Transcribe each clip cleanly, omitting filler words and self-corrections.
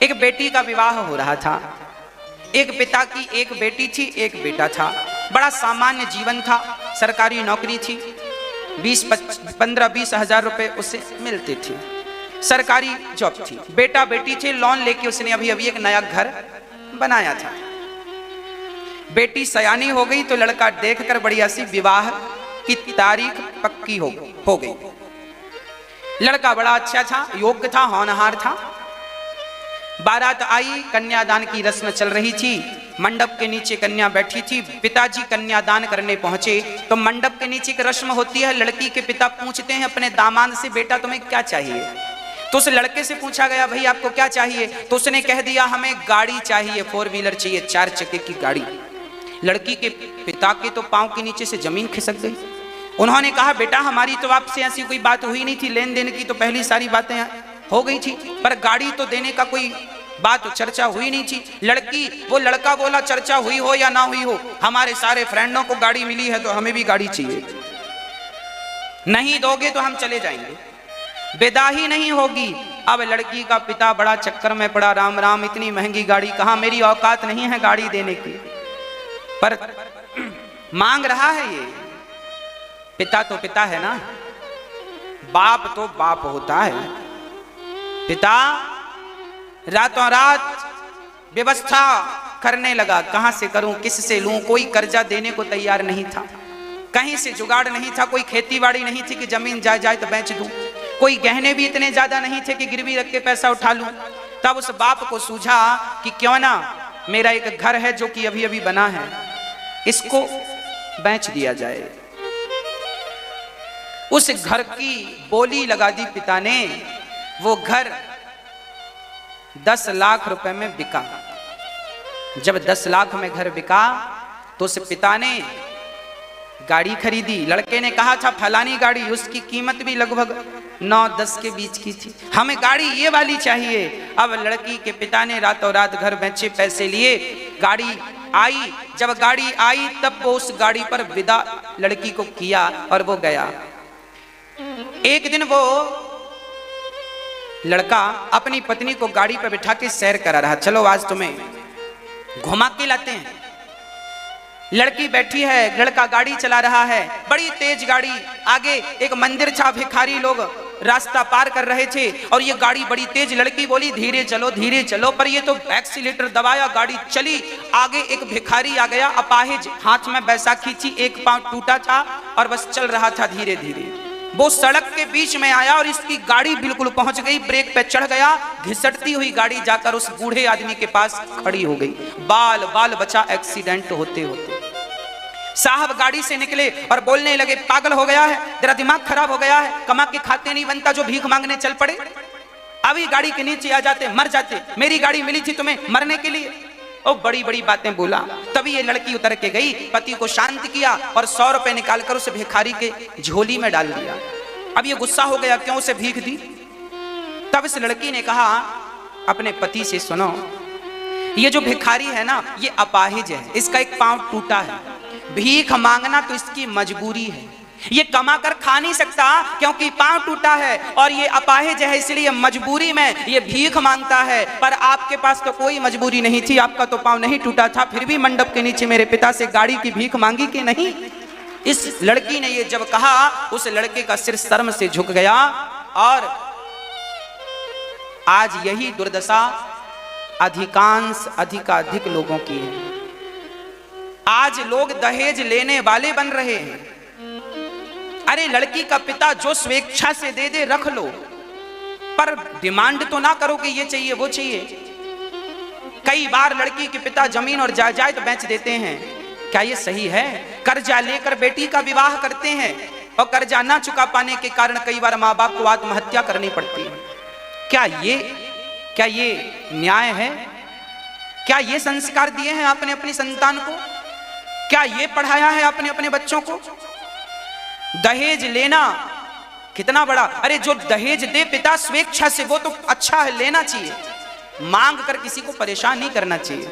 एक बेटी का विवाह हो रहा था। एक पिता की एक बेटी थी, एक बेटा था। बड़ा सामान्य जीवन था, सरकारी नौकरी थी, 15-20 हजार रुपए उसे मिलते थे, सरकारी जॉब थी। बेटा बेटी थे, लोन लेके उसने अभी अभी एक नया घर बनाया था। बेटी सयानी हो गई तो लड़का देखकर बढ़िया सी विवाह की तारीख पक्की हो गई। लड़का बड़ा अच्छा था, योग्य था, होनहार था। बारात आई, कन्यादान की रस्म चल रही थी। मंडप के नीचे कन्या बैठी थी। पिताजी कन्यादान करने पहुंचे तो मंडप के नीचे एक रस्म होती है, लड़की के पिता पूछते हैं अपने दामाद से, बेटा तुम्हें क्या चाहिए? तो उस लड़के से पूछा गया, भाई आपको क्या चाहिए? तो उसने कह दिया, हमें गाड़ी चाहिए, 4 व्हीलर चाहिए, 4 चक्के की गाड़ी। लड़की के पिता के तो पांव के नीचे से जमीन खिसक गई। उन्होंने कहा, बेटा हमारी तो आपसे ऐसी कोई बात हुई नहीं थी, लेन देन की तो पहली सारी बातें हो गई थी, पर गाड़ी तो देने का कोई बात चर्चा हुई नहीं थी। वो लड़का बोला, चर्चा हुई हो या ना हुई हो, हमारे सारे फ्रेंडों को गाड़ी मिली है तो हमें भी गाड़ी चाहिए, नहीं दोगे तो हम चले जाएंगे, विदा ही नहीं होगी। अब लड़की का पिता बड़ा चक्कर में पड़ा, राम राम, इतनी महंगी गाड़ी कहाँ, मेरी औकात नहीं है गाड़ी देने की, पर मांग रहा है ये। पिता तो पिता है ना, बाप तो बाप होता है। पिता रातों रात व्यवस्था करने लगा, कहां से करूं, किससे लूं, कोई कर्जा देने को तैयार नहीं था, कहीं से जुगाड़ नहीं था, कोई खेतीबाड़ी नहीं थी कि जमीन जाए तो बेच दूं, कोई गहने भी इतने ज्यादा नहीं थे कि गिरवी रख के पैसा उठा लूं। तब उस बाप को सूझा कि क्यों ना मेरा एक घर है जो कि अभी अभी बना है, इसको बेच दिया जाए। उस घर की बोली लगा दी पिता ने। वो घर 10 लाख रुपए में बिका। जब 10 लाख में घर बिका तो उस पिता ने गाड़ी खरीदी। लड़के ने कहा था फलानी गाड़ी, उसकी कीमत भी लगभग 9-10 के बीच की थी, हमें गाड़ी ये वाली चाहिए। अब लड़की के पिता ने रातों रात घर बेचे, पैसे लिए, गाड़ी आई। जब गाड़ी आई तब वो उस गाड़ी पर विदा लड़की को किया और वो गया। एक दिन वो लड़का अपनी पत्नी को गाड़ी पर बिठा के सैर करा रहा, चलो आज तुम्हें घुमा के लाते हैं। लड़की बैठी है, लड़का गाड़ी चला रहा है, बड़ी तेज गाड़ी। आगे एक मंदिर था, भिखारी लोग रास्ता पार कर रहे थे और ये गाड़ी बड़ी तेज। लड़की बोली धीरे चलो धीरे चलो, पर ये तो एक्सीलेटर दबाया, गाड़ी चली। आगे एक भिखारी आ गया, अपाहिज, हाथ में बैसाखी थी, एक पांव टूटा था और बस चल रहा था धीरे धीरे। वो सड़क के बीच में आया और इसकी गाड़ी बिल्कुल पहुंच गई, ब्रेक पे चढ़ गया, घिसटती हुई गाड़ी जाकर उस बूढ़े आदमी के पास खड़ी हो गई। बाल बचा एक्सीडेंट होते होते। साहब गाड़ी से निकले और बोलने लगे, पागल हो गया है, तेरा दिमाग खराब हो गया है, कमा के खाते नहीं बनता जो भीख मांगने चल पड़े, अभी गाड़ी के नीचे आ जाते, मर जाते, मेरी गाड़ी मिली थी तुम्हें मरने के लिए। ओ बड़ी बड़ी बातें बोला। तभी ये लड़की उतर के गई, पति को शांत किया और 100 रुपए निकालकर उसे भिखारी के झोली में डाल दिया। अब ये गुस्सा हो गया, क्यों उसे भीख दी। तब इस लड़की ने कहा अपने पति से, सुनो, ये जो भिखारी है ना, ये अपाहिज है, इसका एक पांव टूटा है, भीख मांगना तो इसकी मजबूरी है, ये कमा कर खा नहीं सकता क्योंकि पांव टूटा है, और ये अपाहिज है इसलिए मजबूरी में ये भीख मांगता है। पर आपके पास तो कोई मजबूरी नहीं थी, आपका तो पांव नहीं टूटा था, फिर भी मंडप के नीचे मेरे पिता से गाड़ी की भीख मांगी कि नहीं। इस लड़की ने ये जब कहा, उस लड़के का सिर शर्म से झुक गया। और आज यही दुर्दशा अधिकाधिक लोगों की है। आज लोग दहेज लेने वाले बन रहे हैं। अरे लड़की का पिता जो स्वेच्छा से दे दे रख लो, पर डिमांड तो ना करो कि ये चाहिए वो चाहिए। कई बार लड़की के पिता जमीन और जायदाद बेच देते हैं, क्या ये सही है? कर्जा लेकर बेटी का विवाह करते हैं और कर्जा ना चुका पाने के कारण कई बार माँ बाप को आत्महत्या करनी पड़ती है। क्या ये न्याय है? क्या ये संस्कार दिए हैं आपने अपनी संतान को? क्या ये पढ़ाया है आपने अपने बच्चों को? दहेज लेना कितना बड़ा, अरे जो दहेज दे पिता स्वेच्छा से वो तो अच्छा है, लेना चाहिए, मांग कर किसी को परेशान नहीं करना चाहिए।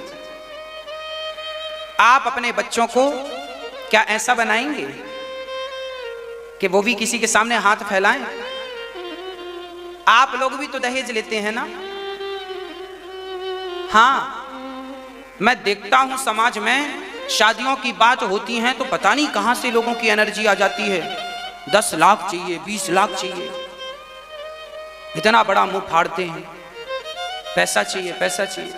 आप अपने बच्चों को क्या ऐसा बनाएंगे कि वो भी किसी के सामने हाथ फैलाएं? आप लोग भी तो दहेज लेते हैं ना, हाँ, मैं देखता हूं समाज में शादियों की बात होती है तो पता नहीं कहां से लोगों की एनर्जी आ जाती है। 10 लाख चाहिए, 20 लाख चाहिए, इतना बड़ा मुंह फाड़ते हैं, पैसा चाहिए, पैसा चाहिए।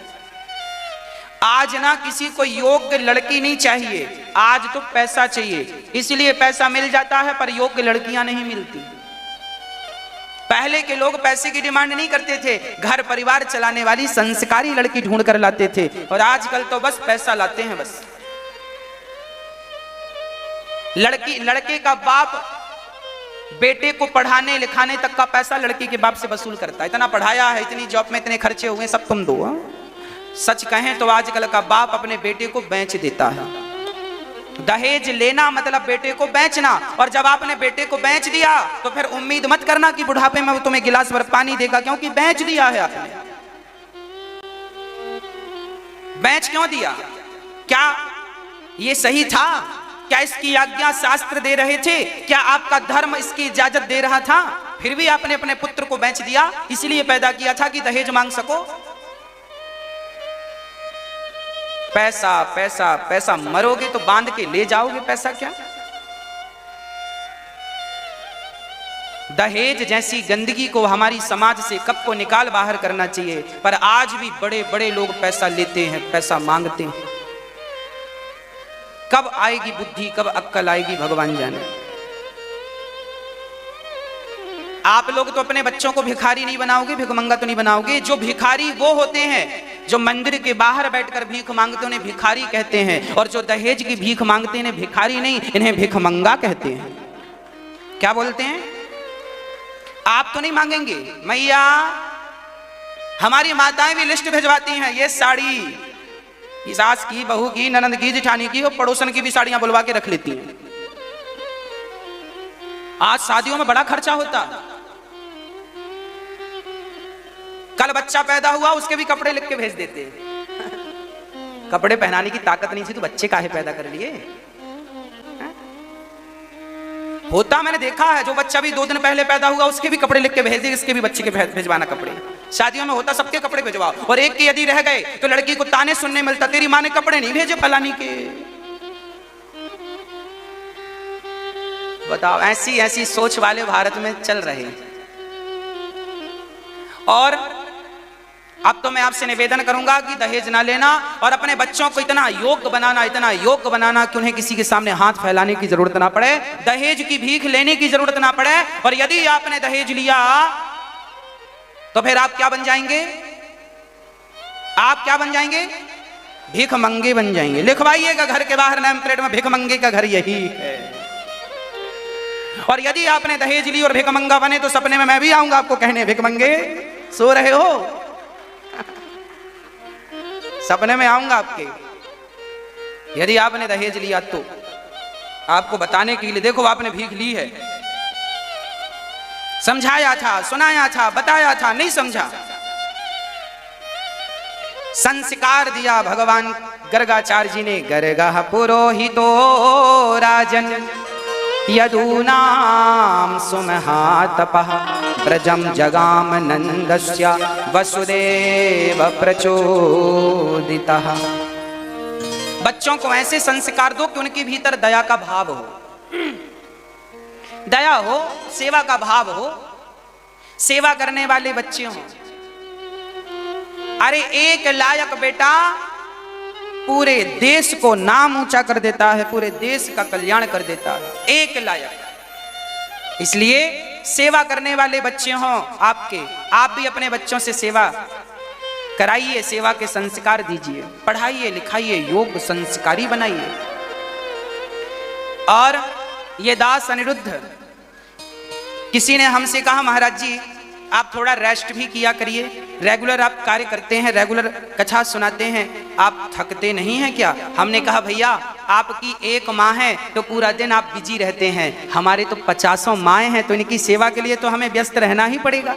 आज ना किसी को योग्य लड़की नहीं चाहिए, आज तो पैसा चाहिए। इसलिए पैसा मिल जाता है पर योग्य लड़कियां नहीं मिलती। पहले के लोग पैसे की डिमांड नहीं करते थे, घर परिवार चलाने वाली संस्कारी लड़की ढूंढ कर लाते थे, और आजकल तो बस पैसा लाते हैं। बस लड़के का बाप बेटे को पढ़ाने लिखाने तक का पैसा लड़की के बाप से वसूल करता है। इतना पढ़ाया है, इतनी जॉब में इतने खर्चे हुए, सब तुम दो। सच कहें तो आजकल का बाप अपने बेटे को बेच देता है। दहेज लेना मतलब बेटे को बेचना, और जब आपने बेटे को बेच दिया तो फिर उम्मीद मत करना कि बुढ़ापे में वो तुम्हें गिलास भर पानी देगा, क्योंकि बेच दिया है आपने। बेच क्यों दिया? क्या ये सही था? क्या इसकी आज्ञा शास्त्र दे रहे थे? क्या आपका धर्म इसकी इजाजत दे रहा था? फिर भी आपने अपने पुत्र को बेच दिया। इसलिए पैदा किया था कि दहेज मांग सको। पैसा पैसा पैसा, मरोगे तो बांध के ले जाओगे, पैसा क्या? दहेज जैसी गंदगी को हमारी समाज से कब को निकाल बाहर करना चाहिए, पर आज भी बड़े बड़े लोग पैसा लेते हैं, पैसा मांगते हैं। कब आएगी बुद्धि, कब अक्कल आएगी, भगवान जाने। आप लोग तो अपने बच्चों को भिखारी नहीं बनाओगे, भिखमंगा तो नहीं बनाओगे। जो भिखारी वो होते हैं जो मंदिर के बाहर बैठकर भीख मांगते, उन्हें भिखारी कहते हैं। और जो दहेज की भीख मांगते इन्हें भिखारी नहीं, इन्हें भिखमंगा कहते हैं। क्या बोलते हैं? आप तो नहीं मांगेंगे मैया, हमारी माताएं भी लिस्ट भिजवाती हैं, ये साड़ी सास की, बहू की, ननद की, जेठानी की, और पड़ोसन की भी साड़ियां बुलवा के रख लेती हैं। आज शादियों में बड़ा खर्चा होता। कल बच्चा पैदा हुआ, उसके भी कपड़े लिख के भेज देते हैं। कपड़े पहनाने की ताकत नहीं थी तो बच्चे काहे पैदा कर लिए? होता मैंने देखा है, जो बच्चा भी 2 दिन पहले पैदा हुआ उसके भी कपड़े लिख के भेज दे, इसके भी बच्चे के भेजवाना कपड़े। शादियों में होता सबके कपड़े भेजवाओ, और एक के यदि रह गए तो लड़की को ताने सुनने मिलता, तेरी माँ ने कपड़े नहीं भेजे फलानी के। बताओ, ऐसी ऐसी सोच वाले भारत में चल रहे हैं। और अब तो मैं आपसे निवेदन करूंगा कि दहेज ना लेना, और अपने बच्चों को इतना योग्य बनाना, इतना योग्य बनाना कि उन्हें किसी के सामने हाथ फैलाने की जरूरत ना पड़े, दहेज की भीख लेने की जरूरत ना पड़े। और यदि आपने दहेज लिया तो फिर आप क्या बन जाएंगे? आप क्या बन जाएंगे? भीख मंगे बन जाएंगे। लिखवाइएगा घर के बाहर नेम प्लेट में, भीख मंगे का घर यही है। और यदि आपने दहेज ली और भीख मंगा बने तो सपने में मैं भी आऊंगा आपको कहने, भीख मंगे सो रहे हो? सपने में आऊंगा आपके। यदि आपने दहेज लिया तो आपको बताने के लिए, देखो आपने भीख ली है, समझाया था, सुनाया था, बताया था, नहीं समझा। संस्कार दिया भगवान गर्गाचार्य जी ने। गर्गः पुरोहितो राजन यदूनां सुमहातपः प्रजं जगाम नंदस्य वसुदेव प्रचोदितः। बच्चों को ऐसे संस्कार दो कि उनके भीतर दया का भाव हो, दया हो, सेवा का भाव हो, सेवा करने वाले बच्चे हों। अरे एक लायक बेटा पूरे देश को नाम ऊंचा कर देता है, पूरे देश का कल्याण कर देता है, एक लायक। इसलिए सेवा करने वाले बच्चे हों आपके, आप भी अपने बच्चों से सेवा कराइए, सेवा के संस्कार दीजिए, पढ़ाइए लिखाइए, योग्य संस्कारी बनाइए। और ये दास अनिरुद्ध, किसी ने हमसे कहा महाराज जी आप थोड़ा रेस्ट भी किया करिए, रेगुलर आप कार्य करते हैं, रेगुलर कथा सुनाते हैं, आप थकते नहीं हैं क्या? हमने कहा भैया आपकी एक माँ है तो पूरा दिन आप बिजी रहते हैं, हमारे तो 50 माएँ हैं, तो इनकी सेवा के लिए तो हमें व्यस्त रहना ही पड़ेगा।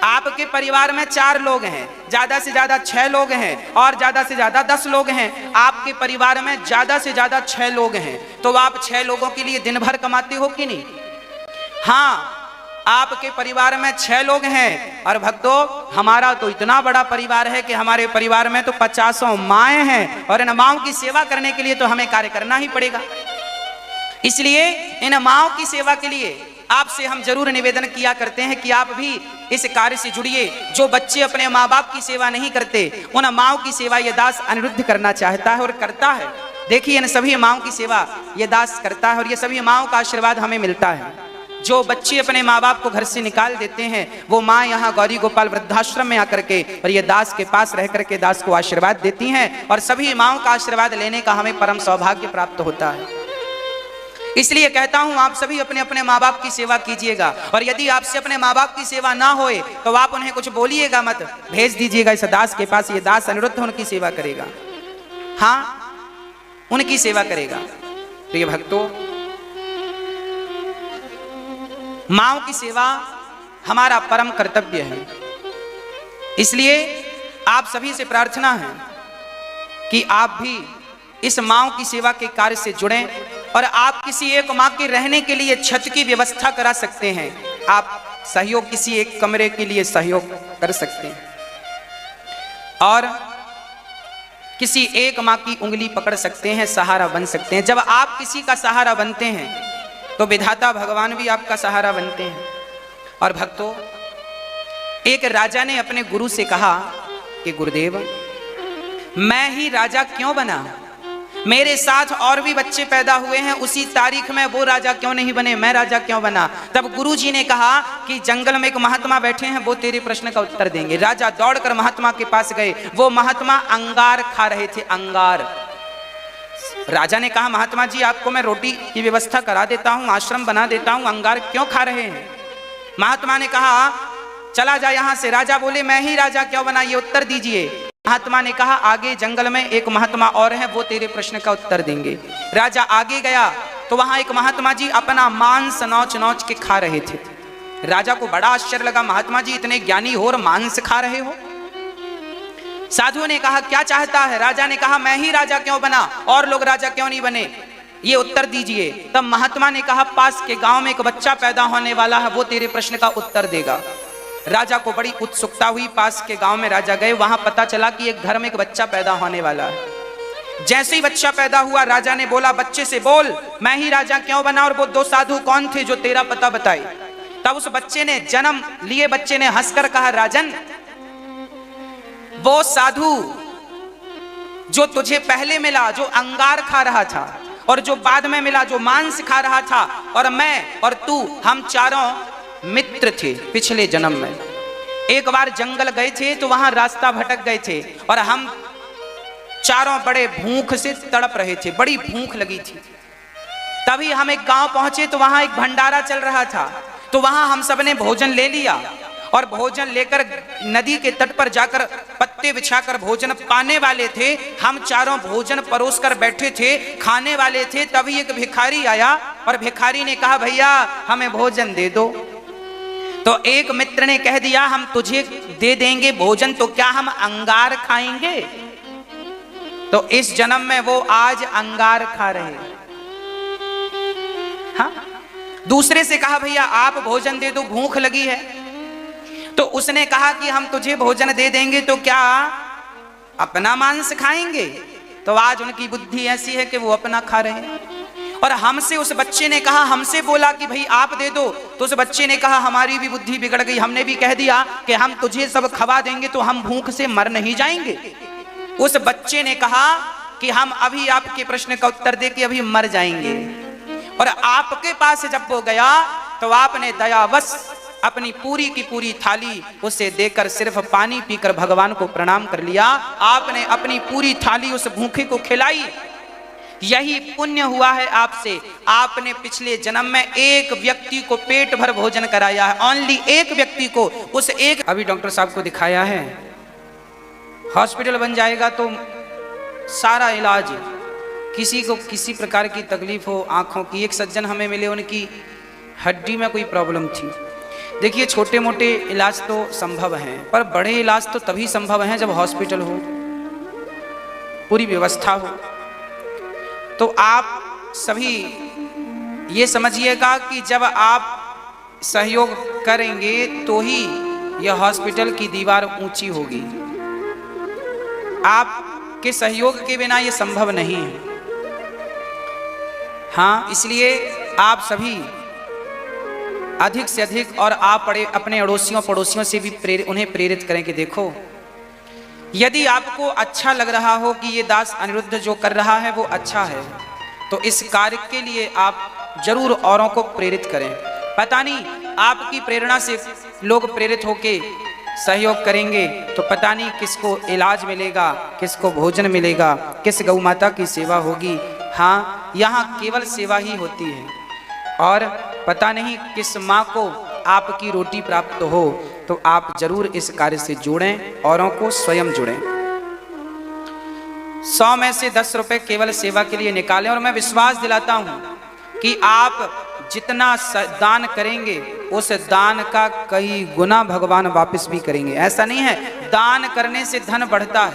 आपके परिवार में 4 लोग हैं, ज्यादा से ज्यादा 6 लोग हैं, और ज्यादा से ज्यादा 10 लोग हैं। आपके परिवार में ज्यादा से ज्यादा 6 लोग हैं, तो आप 6 लोगों के लिए दिन भर कमाते हो कि नहीं? हाँ, आपके परिवार में 6 लोग हैं और भक्तों हमारा तो इतना बड़ा परिवार है कि हमारे परिवार में तो 50 माएँ हैं और इन माँओं की सेवा करने के लिए तो हमें कार्य करना ही पड़ेगा। इसलिए इन माँओं की सेवा के लिए आपसे हम जरूर निवेदन किया करते हैं कि आप भी इस कार्य से जुड़िए। जो बच्चे अपने माँ बाप की सेवा नहीं करते उन माँओं की सेवा ये दास अनिरुद्ध करना चाहता है और करता है। देखिए इन सभी माँओं की सेवा ये दास करता है और ये सभी माँओं का आशीर्वाद हमें मिलता है। जो बच्चे अपने माँ बाप को घर से निकाल देते हैं वो माँ यहाँ गौरी गोपाल वृद्धाश्रम में आकर के और ये दास के पास रह करके दास को आशीर्वाद देती हैं और सभी माँओं का आशीर्वाद लेने का हमें परम सौभाग्य प्राप्त होता है। इसलिए कहता हूं आप सभी अपने अपने माँ बाप की सेवा कीजिएगा और यदि आपसे अपने माँ बाप की सेवा ना होए तो आप उन्हें कुछ बोलिएगा मत, भेज दीजिएगा इस दास के पास। ये दास अनिरुद्ध उनकी सेवा करेगा, हाँ उनकी सेवा करेगा। प्रिय भक्तों, माँओं की सेवा हमारा परम कर्तव्य है। इसलिए आप सभी से प्रार्थना है कि आप भी इस माँओं की सेवा के कार्य से जुड़ें और आप किसी एक माँ के रहने के लिए छत की व्यवस्था करा सकते हैं। आप सहयोग किसी एक कमरे के लिए सहयोग कर सकते हैं और किसी एक माँ की उंगली पकड़ सकते हैं, सहारा बन सकते हैं। जब आप किसी का सहारा बनते हैं तो विधाता भगवान भी आपका सहारा बनते हैं। और भक्तों, एक राजा ने अपने गुरु से कहा कि गुरुदेव मैं ही राजा क्यों बना, मेरे साथ और भी बच्चे पैदा हुए हैं, उसी तारीख में वो राजा क्यों नहीं बने, मैं राजा क्यों बना। तब गुरुजी ने कहा कि जंगल में एक महात्मा बैठे हैं, वो तेरे प्रश्न का उत्तर देंगे। राजा दौड़कर महात्मा के पास गए। वो महात्मा अंगार खा रहे थे, अंगार। राजा ने कहा महात्मा जी आपको मैं रोटी की व्यवस्था करा देता हूं, आश्रम बना देता हूं, अंगार क्यों खा रहे हैं। महात्मा ने कहा चला जा यहां से। राजा बोले मैं ही राजा क्यों बना, ये उत्तर दीजिए। महात्मा ने कहा आगे जंगल में एक महात्मा और है, वो तेरे प्रश्न का उत्तर देंगे। राजा आगे गया तो वहां एक महात्मा जी अपना मांस नोच नोच के खा रहे थे। राजा को बड़ा आश्चर्य लगा, महात्मा जी इतने ज्ञानी हो और मांस खा रहे हो। साधुओं ने कहा क्या चाहता है। राजा ने कहा मैं ही राजा क्यों बना, और लोग राजा क्यों नहीं बने, ये उत्तर दीजिए। तब महात्मा ने कहा पास के गांव में एक बच्चा पैदा होने वाला है, वो तेरे प्रश्न का उत्तर देगा। राजा को बड़ी उत्सुकता हुई, पास के गांव में राजा गए, वहां पता चला कि एक घर में एक बच्चा पैदा होने वाला है। जैसे ही बच्चा पैदा हुआ राजा ने बोला बच्चे से बोल मैं ही राजा क्यों बना और वो 2 साधु कौन थे जो तेरा पता बताए। तब उस बच्चे ने, जन्म लिए बच्चे ने हंसकर कहा राजन वो साधु जो तुझे पहले मिला जो अंगार खा रहा था और जो बाद में मिला जो मांस खा रहा था, और मैं और तू हम चारों मित्र थे पिछले जन्म में। एक बार जंगल गए थे तो वहां रास्ता भटक गए थे और हम चारों बड़े भूख से तड़प रहे थे, बड़ी भूख लगी थी। तभी हम एक गांव पहुंचे तो वहां एक भंडारा चल रहा था, तो वहां हम सबने भोजन ले लिया और भोजन लेकर नदी के तट पर जाकर पत्ते बिछाकर भोजन पाने वाले थे। हम चारों भोजन परोसकर बैठे थे, खाने वाले थे। तभी एक भिखारी आया और भिखारी ने कहा भैया हमें भोजन दे दो। तो एक मित्र ने कह दिया हम तुझे दे देंगे भोजन, तो क्या हम अंगार खाएंगे। तो इस जन्म में वो आज अंगार खा रहे हैं। हाँ? दूसरे से कहा भैया आप भोजन दे दो, भूख लगी है। तो उसने कहा कि हम तुझे भोजन दे देंगे तो क्या अपना मांस खाएंगे। तो आज उनकी बुद्धि ऐसी है कि वो अपना खा रहे हैं। और हमसे उस बच्चे ने कहा, हमसे बोला कि भाई आप दे दो, तो उस बच्चे ने कहा हमारी भी बुद्धि बिगड़ गई, हमने भी कह दिया कि हम तुझे सब खवा देंगे तो हम भूख से मर नहीं जाएंगे। उस बच्चे ने कहा कि हम अभी आपके प्रश्न का उत्तर दे के अभी मर जाएंगे। और आपके पास जब वो गया तो आपने दयावश अपनी पूरी की पूरी थाली उसे देकर सिर्फ पानी पीकर भगवान को प्रणाम कर लिया। आपने अपनी पूरी थाली उस भूखे को खिलाई। यही पुण्य हुआ है आपसे, आपने पिछले जन्म में एक व्यक्ति को पेट भर भोजन कराया है, ओनली एक व्यक्ति को। उस एक अभी डॉक्टर साहब को दिखाया है, हॉस्पिटल बन जाएगा तो सारा इलाज, किसी को किसी प्रकार की तकलीफ हो आंखों की। एक सज्जन हमें मिले, उनकी हड्डी में कोई प्रॉब्लम थी। देखिए छोटे मोटे इलाज तो संभव हैं, पर बड़े इलाज तो तभी संभव हैं जब हॉस्पिटल हो, पूरी व्यवस्था हो। तो आप सभी ये समझिएगा कि जब आप सहयोग करेंगे तो ही यह हॉस्पिटल की दीवार ऊंची होगी। आपके सहयोग के बिना यह संभव नहीं है। हाँ, इसलिए आप सभी अधिक से अधिक, और आप अपने अड़ोसियों पड़ोसियों से भी उन्हें प्रेरित करें कि देखो, यदि आपको अच्छा लग रहा हो कि ये दास अनिरुद्ध जो कर रहा है वो अच्छा है, तो इस कार्य के लिए आप जरूर औरों को प्रेरित करें। पता नहीं आपकी प्रेरणा से लोग प्रेरित होके सहयोग करेंगे तो पता नहीं किसको इलाज मिलेगा, किसको भोजन मिलेगा, किस गौ माता की सेवा होगी। हाँ, यहाँ केवल सेवा ही होती है और पता नहीं किस माँ को आपकी रोटी प्राप्त हो। तो आप जरूर इस कार्य से जुड़ें, औरों को स्वयं जुड़ें। 100 में से 10 रुपए केवल सेवा के लिए निकालें, और मैं विश्वास दिलाता हूं कि आप जितना दान करेंगे उस दान का कई गुना भगवान वापस भी करेंगे। ऐसा नहीं है दान करने से धन बढ़ता है,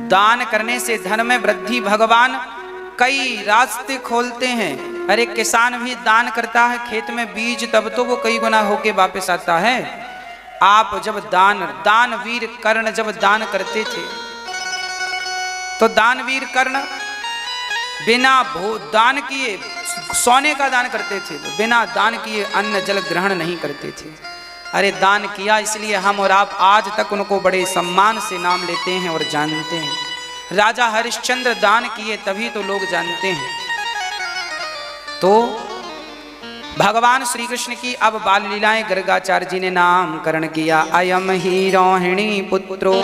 दान करने से धन में वृद्धि भगवान कई रास्ते खोलते हैं। अरे किसान भी दान करता है खेत में बीज, तब तो वो कई गुना होके वापस आता है। आप जब दानवीर कर्ण जब दान करते थे तो दानवीर कर्ण बिना दान किए सोने का दान करते थे, तो बिना दान किए अन्न जल ग्रहण नहीं करते थे। अरे दान किया, इसलिए हम और आप आज तक उनको बड़े सम्मान से नाम लेते हैं और जानते हैं। राजा हरिश्चंद्र दान किए तभी तो लोग जानते हैं। तो भगवान श्री कृष्ण की अब बाल लीलाएं गर्गाचार्य जी ने नामकरण किया। अयम ही रोहिणी पुत्रो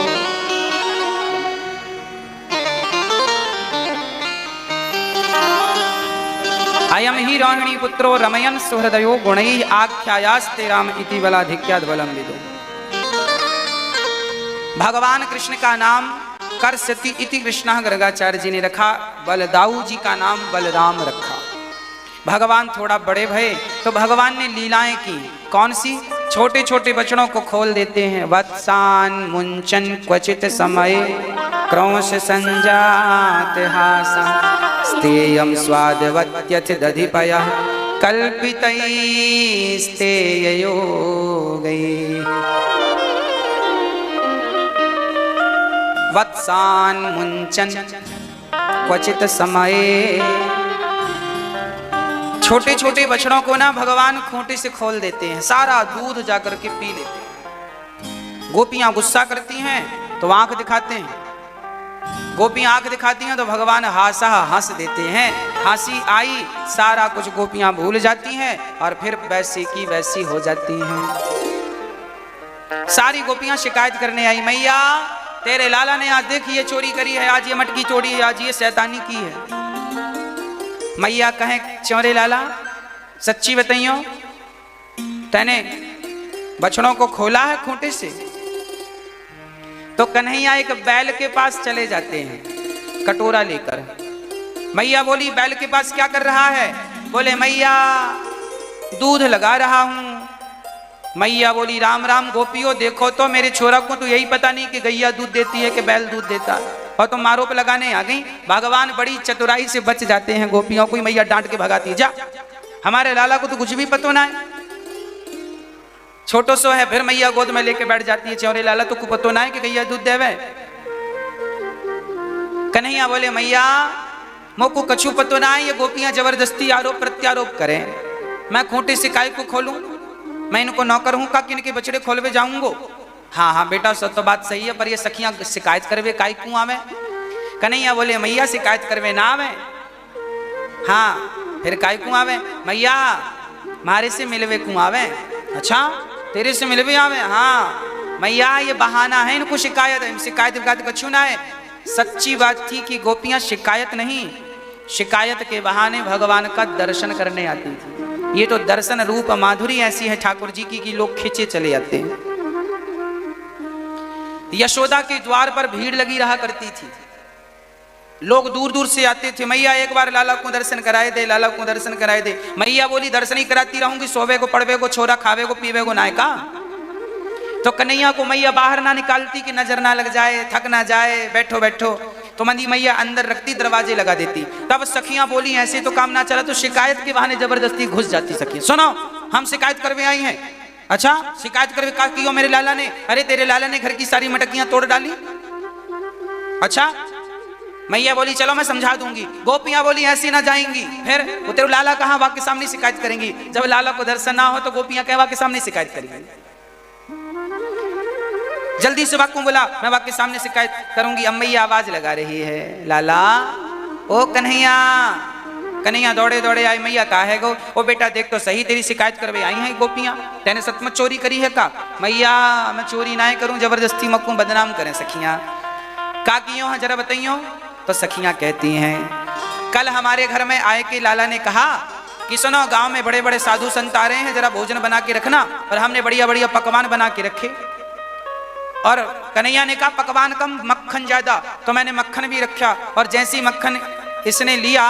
अयम ही रोहिणी पुत्रो रमयन सुहृदयो गुणैः आख्यायास्ते राम इति बलाधिक्याद् बलम विदो। भगवान कृष्ण का नाम करसति इति कृष्णः गर्गाचार्य जी ने रखा, बलदाऊ जी का नाम बलराम रखा। भगवान थोड़ा बड़े भये तो भगवान ने लीलाएं की। कौन सी? छोटे छोटे बच्चों को खोल देते हैं। वत्सान मुंचन क्वचित समय क्रौश संजात हासा स्तेयम स्वादवत्यथ दधिपयः कल्पितैस्तेययोगैः। वत्सान मुंचन क्वचित समय, छोटे छोटे बछड़ों को ना भगवान खूंटे से खोल देते हैं, सारा दूध जाकर के पी लेते हैं। गोपियां गुस्सा करती हैं तो आंख दिखाते हैं, गोपियां आंख दिखाती हैं तो भगवान हासा हंस देते हैं। हंसी आई, सारा कुछ गोपियां भूल जाती हैं और फिर वैसी की वैसी हो जाती हैं। सारी गोपियां शिकायत करने आई, मैया तेरे लाला ने आज देख ये चोरी करी है, आज ये मटकी चोरी है, आज ये शैतानी की है। मैया कहें, चोरे लाला सच्ची बताइयो, तैने बछड़ों को खोला है खूंटे से? तो कन्हैया एक बैल के पास चले जाते हैं कटोरा लेकर। मैया बोली, बैल के पास क्या कर रहा है? बोले, मैया दूध लगा रहा हूं। मैया बोली, राम राम गोपियों, देखो तो मेरे छोरा को तो यही पता नहीं कि गैया दूध देती है कि बैल दूध देता है, और तुम आरोप लगाने आ गई। भगवान बड़ी चतुराई से बच जाते हैं गोपियों को। मैया डांट के भगाती, जा हमारे लाला को तो कुछ भी पता ना है, छोटो सो है। फिर मैया गोद में लेके बैठ जाती है, चौरे लाला तो पतो ना है कि गैया दूध देवे। कन्हैया बोले, मैया मोको कछु पतो ना है, ये गोपियां जबरदस्ती आरोप प्रत्यारोप करें, मैं खूंटे से काय को खोलूं? मैं इनको नौकर हूं का कि इनके बछड़े खोलवे जाऊंगो? हाँ हाँ बेटा, सब तो बात सही है, पर ये सखियां शिकायत करवे काय क्यों आवे? कन्हैया बोले, मैया शिकायत करवे ना आवे। हाँ फिर काय क्यों आवे? मैया मारे से मिलवे क्यों आवे? अच्छा तेरे से मिलवे आवे? हाँ मैया ये बहाना है, इनको शिकायत है। शिकायत कछु ना है। सच्ची बात थी कि गोपियां शिकायत नहीं, शिकायत के बहाने भगवान का दर्शन करने आती थी। ये तो दर्शन रूप माधुरी ऐसी है ठाकुर जी की कि लोग खींचे चले जाते हैं। यशोदा के द्वार पर भीड़ लगी रहा करती थी, लोग दूर दूर से आते थे, मैया एक बार लाला को दर्शन कराए दे, लाला को दर्शन कराए दे। मैया बोली, दर्शन ही कराती रहूंगी, सोवे को पड़वे को छोरा खावे को पीवे को नायका। तो कन्हैया को मैया बाहर ना निकालती कि नजर ना लग जाए, थक ना जाए, बैठो बैठो। तो मंदी मैया अंदर रखती, दरवाजे लगा देती। तब सखियां बोली ऐसे तो काम ना चला, तो शिकायत के बहाने जबरदस्ती घुस जाती सखियां। सुनो, हम शिकायत करवे आई हैं। अच्छा, शिकायत करवे का कियो मेरे लाला ने? अरे तेरे लाला ने घर की सारी मटकियां तोड़ डाली। अच्छा, मैया बोली चलो मैं समझा दूंगी। गोपियां बोली ऐसी ना जाएंगी। फिर वो तेरे लाला कहाँ, वाक के सामने शिकायत करेंगी। जब लाला को दर्शन ना हो तो गोपियां कह वाक के सामने शिकायत करेंगी। जल्दी से वाक को बोला, मैं वाक के सामने शिकायत करूंगी। अब मैया आवाज लगा रही है, लाला ओ कन्हैया। कन्हैया दौड़े दौड़े आई, मैया कहा है गो? ओ बेटा देख तो सही, तेरी शिकायत करवे आई हैं गोपियां। तेने सचमुच चोरी करी है का? मैया मैं चोरी ना करूं, जबरदस्ती मक्कू बदनाम करें सखियां। का कियो है जरा बताइयो। तो सखियां कहती हैं, कल हमारे घर में आए के लाला ने कहा कि सुनो गांव में बड़े बड़े साधु संत आ रहे हैं, जरा भोजन बना के रखना। और हमने बढ़िया बढ़िया पकवान बना के रखे। और कन्हैया ने कहा पकवान कम मक्खन ज्यादा, तो मैंने मक्खन भी रखा। और जैसी मक्खन इसने लिया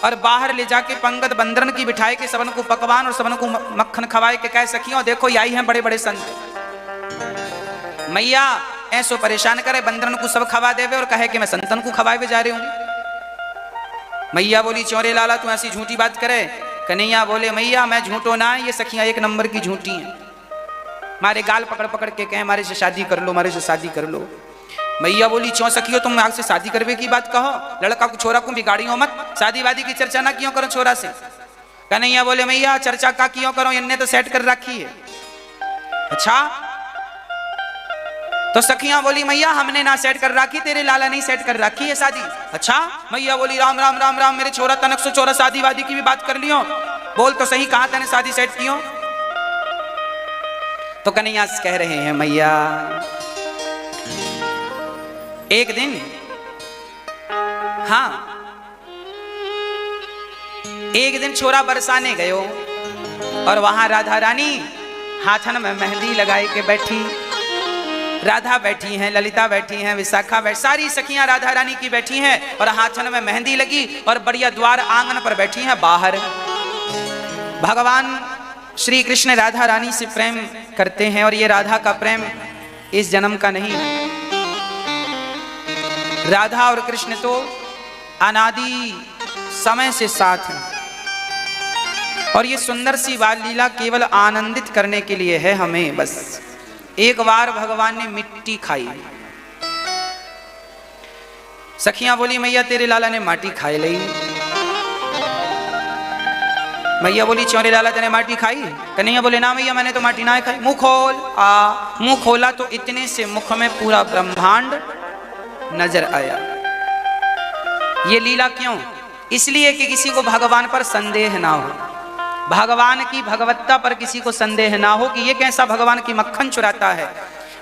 और बाहर ले जाके पंगत बंदरन की बिठाए के सबन को पकवान और सबन को मक्खन खवाए के कह सखियों देखो यही हैं बड़े बड़े संत। मैया ऐसो परेशान करे, बंदरन को सब खवा देवे और कहे कि मैं संतन को खवाए जा रही हूं। मैया बोली चौरे लाला तू ऐसी झूठी बात करे। कन्हैया बोले मैया मैं झूठो ना, ये सखियां एक नंबर की झूठी हैं। मारे गाल पकड़ पकड़ के कहे मारे से शादी कर लो, मारे से शादी कर लो। मैया बोली क्यों सखियो तुम आग से शादी करवे की बात कहो, लड़का को छोरा को बिगाड़ियो मत, शादी वादी की चर्चा ना क्यों करो छोरा से। कन्हैया बोले मैया चर्चा का क्यों करो, इनने तो सेट कर रखी है। अच्छा, तो सखियां बोली मैया हमने ना सेट कर रखी, तेरे लाला नहीं सेट कर रखी है शादी। अच्छा, मैया बोली राम राम राम राम, मेरे छोरा तनक से छोरा शादी वादी की भी बात कर लियो, बोल तो सही कहां तने शादी सेट कियो। तो कन्हैया कह रहे हैं मैया एक दिन, हाँ एक दिन छोरा बरसाने गयो और वहां राधा रानी हाथन में मेहंदी लगाए के बैठी। राधा बैठी हैं, ललिता बैठी हैं, विशाखा बैठी, सारी सखियां राधा रानी की बैठी हैं और हाथन में मेहंदी लगी और बढ़िया द्वार आंगन पर बैठी हैं बाहर। भगवान श्री कृष्ण राधा रानी से प्रेम करते हैं और ये राधा का प्रेम इस जन्म का नहीं है। राधा और कृष्ण तो अनादि समय से साथ हैं और ये सुंदर सी बाल लीला केवल आनंदित करने के लिए है हमें। बस एक बार भगवान ने मिट्टी खाई। सखियां बोली मैया तेरे लाला ने माटी खाई ली। मैया बोली चौरे लाला तेने माटी खाई? कन्हैया बोले ना मैया मैंने तो माटी ना खाई। मुंह खोल। मुंह खोला तो इतने से मुख में पूरा ब्रह्मांड नजर आया। ये लीला क्यों? इसलिए कि किसी को भगवान पर संदेह ना हो, भगवान की भगवत्ता पर किसी को संदेह ना हो कि ये कैसा भगवान की मक्खन चुराता है।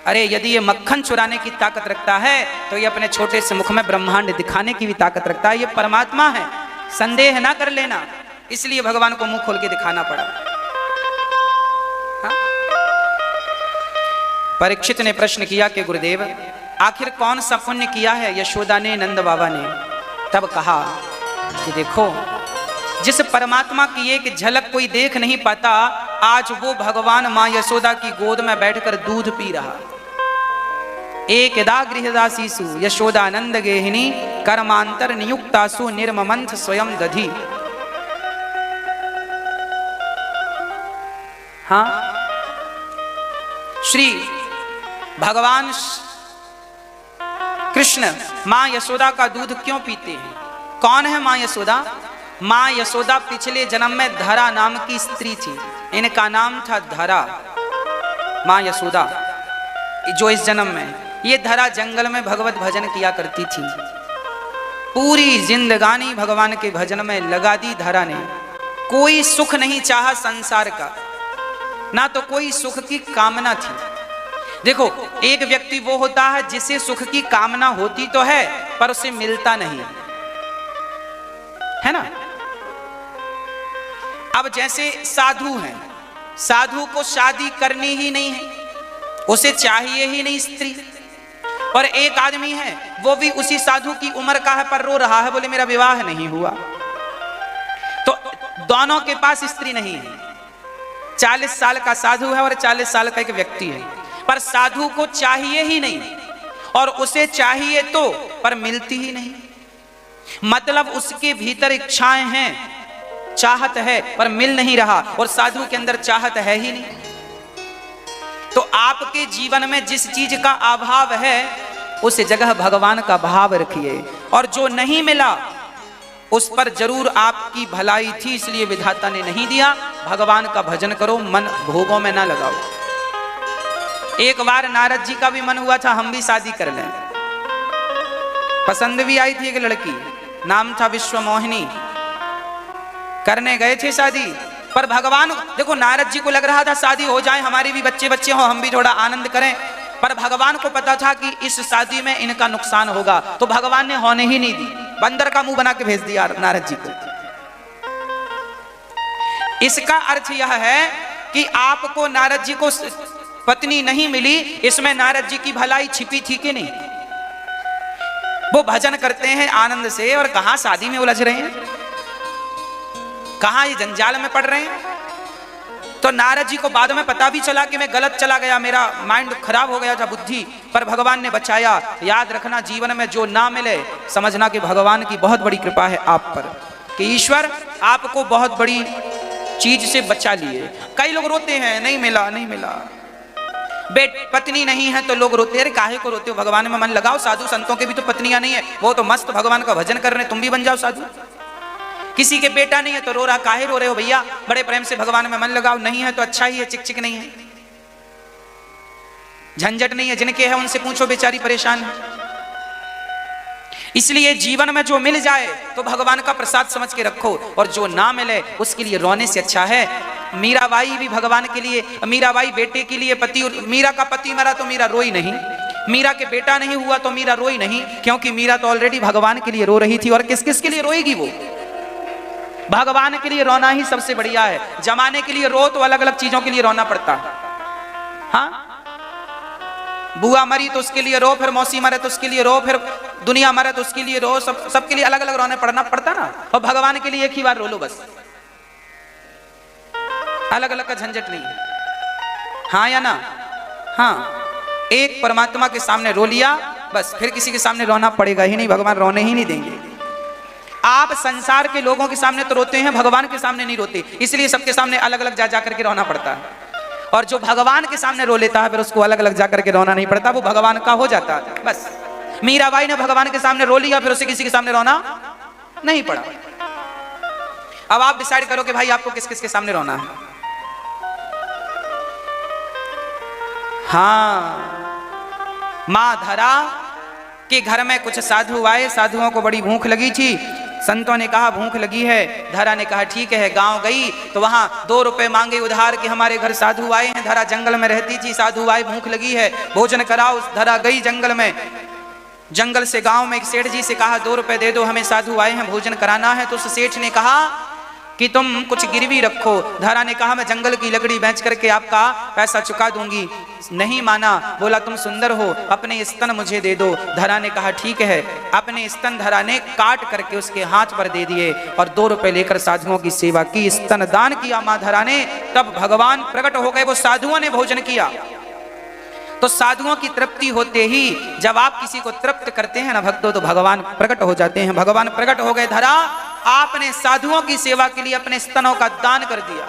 अरे यदि ये मक्खन चुराने की ताकत रखता है तो ये अपने छोटे से मुख में ब्रह्मांड दिखाने की भी ताकत रखता है। ये परमात्मा है, संदेह ना कर लेना। इसलिए भगवान को मुंह खोल के दिखाना पड़ा। हाँ? परीक्षित ने प्रश्न किया कि गुरुदेव आखिर कौन सा पुण्य किया है यशोदा ने, नंद बाबा ने? तब कहा कि देखो जिस परमात्मा की एक झलक कोई देख नहीं पाता, आज वो भगवान मां यशोदा की गोद में बैठकर दूध पी रहा। एकदा गृहदासीसु यशोदानंद गेहिनी कर्मांतर नियुक्तासु निर्ममंथ स्वयं दधि। हाँ, श्री भगवान कृष्ण मां यशोदा का दूध क्यों पीते हैं? कौन है मां यशोदा? मां यशोदा पिछले जन्म में धरा नाम की स्त्री थी, इनका नाम था धरा। मां यशोदा जो इस जन्म में, ये धरा जंगल में भगवत भजन किया करती थी। पूरी जिंदगानी भगवान के भजन में लगा दी धरा ने। कोई सुख नहीं चाहा संसार का, ना तो कोई सुख की कामना थी। देखो एक व्यक्ति वो होता है जिसे सुख की कामना होती तो है पर उसे मिलता नहीं है ना। अब जैसे साधु हैं, साधु को शादी करनी ही नहीं है, उसे चाहिए ही नहीं स्त्री। और एक आदमी है वो भी उसी साधु की उम्र का है पर रो रहा है, बोले मेरा विवाह नहीं हुआ। तो दोनों के पास स्त्री नहीं है। 40 साल का साधु है और 40 साल का एक व्यक्ति है, पर साधु को चाहिए ही नहीं और उसे चाहिए तो पर मिलती ही नहीं। मतलब उसके भीतर इच्छाएं हैं, चाहत है, पर मिल नहीं रहा, और साधु के अंदर चाहत है ही नहीं। तो आपके जीवन में जिस चीज का अभाव है उस जगह भगवान का भाव रखिए, और जो नहीं मिला उस पर जरूर आपकी भलाई थी, इसलिए विधाता ने नहीं दिया। भगवान का भजन करो, मन भोगों में ना लगाओ। एक बार नारद जी का भी मन हुआ था हम भी शादी कर लें, पसंद भी आई थी एक लड़की, नाम था विश्वमोहिनी, करने गए थे शादी। पर भगवान, देखो नारद जी को लग रहा था शादी हो जाए, हमारे भी बच्चे बच्चे हो, हम भी थोड़ा आनंद करें, पर भगवान को पता था कि इस शादी में इनका नुकसान होगा, तो भगवान ने होने ही नहीं दी, बंदर का मुंह बना के भेज दिया नारद जी को। इसका अर्थ यह है कि आपको नारद जी को पत्नी नहीं मिली, इसमें नारद जी की भलाई छिपी थी कि नहीं? वो भजन करते हैं आनंद से, और कहां शादी में उलझ रहे हैं, कहां ये जंजाल में पड़ रहे हैं। तो नारद जी को बाद में पता भी चला कि मैं गलत चला गया, मेरा माइंड खराब हो गया था, बुद्धि, पर भगवान ने बचाया। याद रखना, जीवन में जो ना मिले समझना कि भगवान की बहुत बड़ी कृपा है आप पर, कि ईश्वर आपको बहुत बड़ी चीज से बचा लिए। कई लोग रोते हैं, नहीं मिला नहीं मिला, पत्नी नहीं है तो लोग रोते हैं। काहे को रोते हो? भगवान में मन लगाओ। साधु संतों के भी तो पत्नियां नहीं है, वो तो मस्त भगवान का भजन कर रहे हैं, तुम भी बन जाओ साधु। किसी के बेटा नहीं है तो रो रहा, काहे रो रहे हो भैया? बड़े प्रेम से भगवान में मन लगाओ। नहीं है तो अच्छा ही है, चिक चिक नहीं है, झंझट नहीं है। जिनके है उनसे पूछो, बेचारी परेशान है। इसलिए जीवन में जो मिल जाए तो भगवान का प्रसाद समझ के रखो, और जो ना मिले उसके लिए रोने से अच्छा है। मीराबाई भी भगवान के लिए, मीराबाई बेटे के लिए, पति, मीरा का पति मरा तो मीरा रोई नहीं, मीरा के बेटा नहीं हुआ तो मीरा रोई नहीं, क्योंकि मीरा तो ऑलरेडी भगवान के लिए रो रही थी। और किस किस के लिए रोएगी? वो भगवान के लिए रोना ही सबसे बढ़िया है। जमाने के लिए रो तो अलग अलग चीजों के लिए रोना पड़ता है। हाँ, बुआ मरी तो उसके लिए रो, फिर मौसी मरे तो उसके लिए रो, फिर दुनिया मरे तो उसके लिए रो, सबके लिए अलग अलग रोने पड़ना पड़ता ना। और भगवान के लिए एक ही बार रो लो बस, अलग अलग का झंझट नहीं है। हाँ या ना? हाँ, एक परमात्मा के सामने रो लिया बस, फिर किसी के सामने रोना पड़ेगा ही नहीं, भगवान रोने ही नहीं देंगे। आप संसार के लोगों के सामने तो रोते हैं, भगवान के सामने नहीं रोते, इसलिए सबके सामने अलग अलग जा करके रोना पड़ता है। और जो भगवान के सामने रो लेता है फिर उसको अलग अलग जाकर के रोना नहीं पड़ता, वो भगवान का हो जाता है बस। मीराबाई ने भगवान के सामने रो लिया, फिर उसे किसी के सामने रोना नहीं पड़ा। अब आप डिसाइड करो कि भाई आपको किस किस के सामने रोना है। हाँ, मां धरा के घर में कुछ साधु आए, साधुओं को बड़ी भूख लगी थी। संतों ने कहा भूख लगी है, धरा ने कहा ठीक है। गांव गई तो वहां 2 रुपए मांगे उधार कि हमारे घर साधु आए हैं। धरा जंगल में रहती थी, साधु आए, भूख लगी है, भोजन कराओ। धरा गई जंगल में, जंगल से गांव में एक सेठ जी से कहा 2 रुपए दे दो, हमें साधु आए हैं, भोजन कराना है। तो उस सेठ ने कहा कि तुम कुछ गिरवी रखो। धरा ने कहा मैं जंगल की लकड़ी बेच करके आपका पैसा चुका दूंगी। नहीं माना, बोला तुम सुंदर हो, अपने स्तन मुझे दे दो। धरा ने कहा ठीक है। अपने स्तन धरा ने काट करके उसके हाथ पर दे दिए और 2 रुपए लेकर साधुओं की सेवा की, स्तन दान किया मां धरा ने। तब भगवान प्रकट हो गए, वो साधुओं ने भोजन किया। तो साधुओं की तृप्ति होते ही, जब आप किसी को तृप्त करते हैं ना भक्तों, तो भगवान प्रकट हो जाते हैं। भगवान प्रकट हो गए। धरा आपने साधुओं की सेवा के लिए अपने स्तनों का दान कर दिया,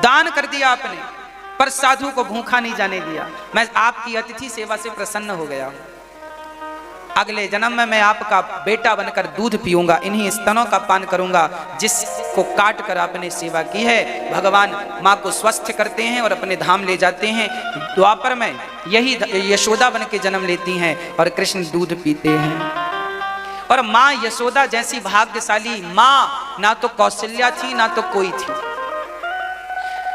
दान कर दिया आपने, पर साधु को भूखा नहीं जाने दिया। मैं आपकी अतिथि सेवा से प्रसन्न हो गया। अगले जन्म में मैं आपका बेटा बनकर दूध पीऊंगा, इन्हीं स्तनों का पान करूंगा जिसको काट कर आपने सेवा की है। भगवान माँ को स्वस्थ करते हैं और अपने धाम ले जाते हैं। द्वापर में यही यशोदा बन के जन्म लेती हैं और कृष्ण दूध पीते हैं। और माँ यशोदा जैसी भाग्यशाली माँ ना तो कौशल्या थी ना तो कोई थी।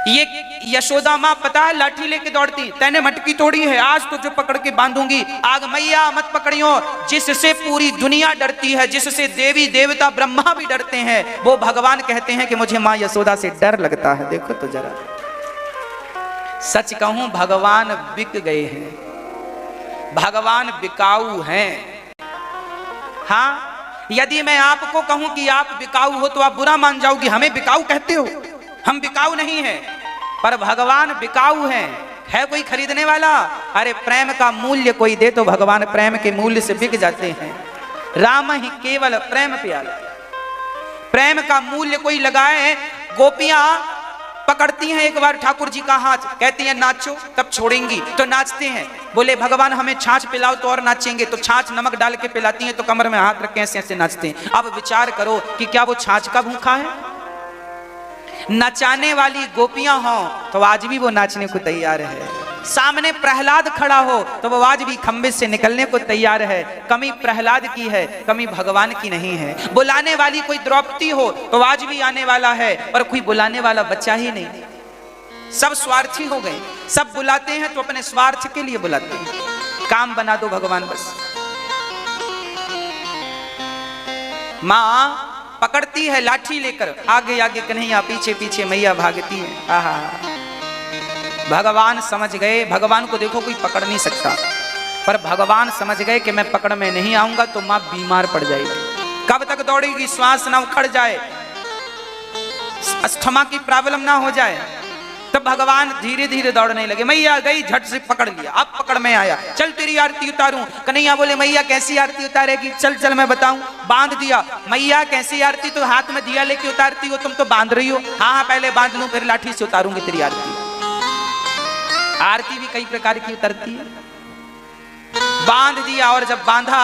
ये यशोदा माँ पता है लाठी लेके दौड़ती, तैने मटकी तोड़ी है, आज तुझे पकड़ के बांधूंगी। आग मैया मत पकड़ियो, जिससे पूरी दुनिया डरती है, जिससे देवी देवता ब्रह्मा भी डरते हैं, वो भगवान कहते हैं कि मुझे माँ यशोदा से डर लगता है। देखो तो जरा, सच कहूं भगवान बिक गए हैं, भगवान बिकाऊ हैं। हाँ, यदि मैं आपको कहूं कि आप बिकाऊ हो तो आप बुरा मान जाओगी, हमें बिकाऊ कहते हो, हम बिकाऊ नहीं हैं, पर भगवान बिकाऊ हैं। है कोई खरीदने वाला? अरे प्रेम का मूल्य कोई दे तो भगवान प्रेम के मूल्य से बिक जाते हैं। राम ही केवल प्रेम प्याला, प्रेम का मूल्य कोई लगाए। गोपियां पकड़ती हैं एक बार ठाकुर जी का हाथ, कहती हैं नाचो, तब छोड़ेंगी तो नाचते हैं। बोले भगवान हमें छाछ पिलाओ तो और नाचेंगे, तो छाछ नमक डाल के पिलाती हैं तो कमर में हाथ रख के ऐसे ऐसे नाचते हैं। अब विचार करो कि क्या वो छाछ का भूखा है? नचाने वाली गोपियां हो तो आज भी वो नाचने को तैयार है। सामने प्रहलाद खड़ा हो तो वो आज भी खंबे से निकलने को तैयार है। कमी प्रहलाद की है, कमी भगवान की नहीं है। बुलाने वाली कोई द्रौपदी हो तो आज भी आने वाला है, पर कोई बुलाने वाला बच्चा ही नहीं। सब स्वार्थी हो गए, सब बुलाते हैं तो अपने स्वार्थ के लिए बुलाते हैं। काम बना दो भगवान बस। मां पकड़ती है लाठी लेकर, आगे आगे कन्हैया, पीछे पीछे मैया भागती है। आहा, भगवान समझ गए। भगवान को देखो कोई पकड़ नहीं सकता, पर भगवान समझ गए कि मैं पकड़ में नहीं आऊंगा तो मां बीमार पड़ जाएगी। कब तक दौड़ेगी? श्वास ना उखड़ जाए, अस्थमा की प्रॉब्लम ना हो जाए। तब भगवान धीरे धीरे दौड़ने लगे। मैया गई, झट से पकड़ लिया, अब पकड़ में आया। चल तेरी आरती उतारूं। कन्हैया बोले मैया कैसी आरती उतारेगी? चल चल मैं बताऊं। बांध दिया। मैया कैसी आरती? तो हाथ में दिया लेके उतारती हो, तुम तो बांध रही हो। हाँ हाँ पहले बांध लूं, फिर लाठी से उतारूंगी तेरी आरती। आरती भी कई प्रकार की उतरती है। बांध दिया, और जब बांधा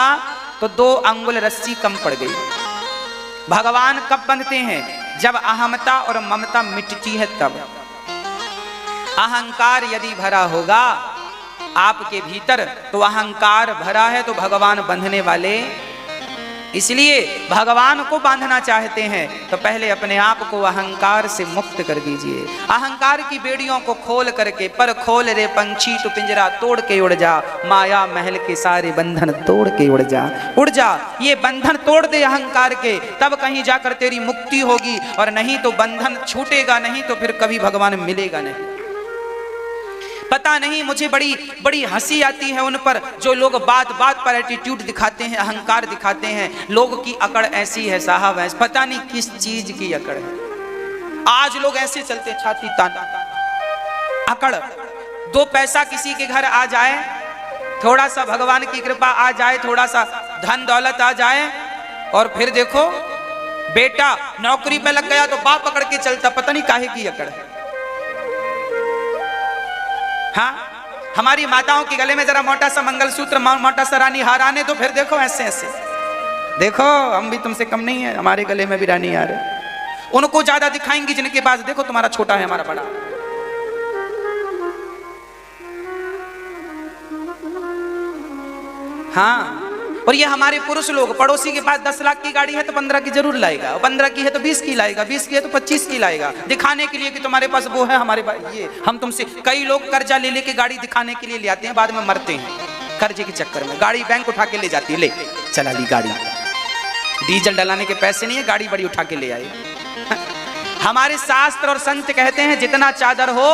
तो 2 अंगुल रस्सी कम पड़ गई। भगवान कब बंधते हैं? जब अहमता और ममता मिटती है तब। अहंकार यदि भरा होगा आपके भीतर तो अहंकार भरा है तो भगवान बंधने वाले। इसलिए भगवान को बांधना चाहते हैं तो पहले अपने आप को अहंकार से मुक्त कर दीजिए। अहंकार की बेड़ियों को खोल करके, पर खोल रे पंछी तू पिंजरा तोड़ के उड़ जा, माया महल के सारे बंधन तोड़ के उड़ जा। उड़ जा, ये बंधन तोड़ दे अहंकार के, तब कहीं जाकर तेरी मुक्ति होगी, और नहीं तो बंधन छूटेगा नहीं तो फिर कभी भगवान मिलेगा नहीं। पता नहीं, मुझे बड़ी बड़ी हंसी आती है उन पर जो लोग बात बात पर एटीट्यूड दिखाते हैं, अहंकार दिखाते हैं। लोगों की अकड़ ऐसी है साहब, ऐसी पता नहीं किस चीज की अकड़ है। आज लोग ऐसे चलते, छाती तान अकड़। 2 पैसा किसी के घर आ जाए, थोड़ा सा भगवान की कृपा आ जाए, थोड़ा सा धन दौलत आ जाए, और फिर देखो बेटा नौकरी पे लग गया तो बाप पकड़ के चलता, पता नहीं काहे की अकड़ है। हाँ, हमारी माताओं के गले में जरा मोटा सा मंगलसूत्र, मोटा सा रानी हार आने तो फिर देखो ऐसे ऐसे, देखो हम भी तुमसे कम नहीं है, हमारे गले में भी रानी हार है। उनको ज्यादा दिखाएंगी जिनके पास देखो तुम्हारा छोटा है हमारा बड़ा। हाँ, और ये हमारे पुरुष लोग, पड़ोसी के पास 10 लाख की गाड़ी है तो 15 की जरूर लाएगा, 15 की है तो 20 की लाएगा, 20 की है तो 25 की लाएगा, दिखाने के लिए कि तुम्हारे पास वो है, हमारे पास ये। हम तुमसे, कई लोग कर्जा ले लेके गाड़ी दिखाने के लिए ले आते हैं, बाद में मरते हैं कर्जे के चक्कर में। गाड़ी बैंक उठा के ले जाती है, ले चला ली गाड़ी, डीजल डलाने के पैसे नहीं है, गाड़ी बड़ी उठा के ले आए। हमारे शास्त्र और संत कहते हैं जितना चादर हो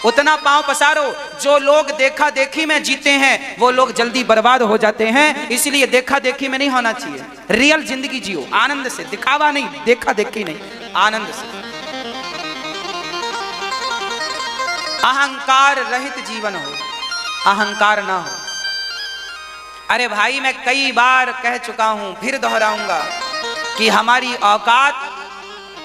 उतना पांव पसारो। जो लोग देखा देखी में जीते हैं वो लोग जल्दी बर्बाद हो जाते हैं, इसलिए देखा देखी में नहीं होना चाहिए। रियल जिंदगी जियो, आनंद से, दिखावा नहीं, देखा देखी नहीं, आनंद से। अहंकार रहित जीवन हो, अहंकार ना हो। अरे भाई मैं कई बार कह चुका हूं, फिर दोहराऊंगा कि हमारी औकात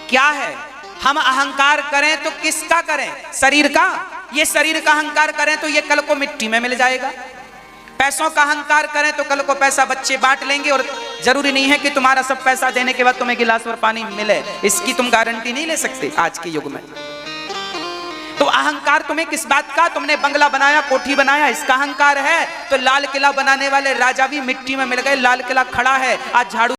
क्या है। हम अहंकार करें तो किसका करें? शरीर का। ये शरीर का अहंकार करें तो ये कल को मिट्टी में मिल जाएगा। पैसों का अहंकार करें तो कल को पैसा बच्चे बांट लेंगे, और जरूरी नहीं है कि तुम्हारा सब पैसा देने के बाद तुम्हें गिलास भर पानी मिले, इसकी तुम गारंटी नहीं ले सकते आज के युग में। तो अहंकार तुम्हें किस बात का? तुमने बंगला बनाया, कोठी बनाया, इसका अहंकार है। तो लाल किला बनाने वाले राजा भी मिट्टी में मिल गए, लाल किला खड़ा है, आज झाड़ू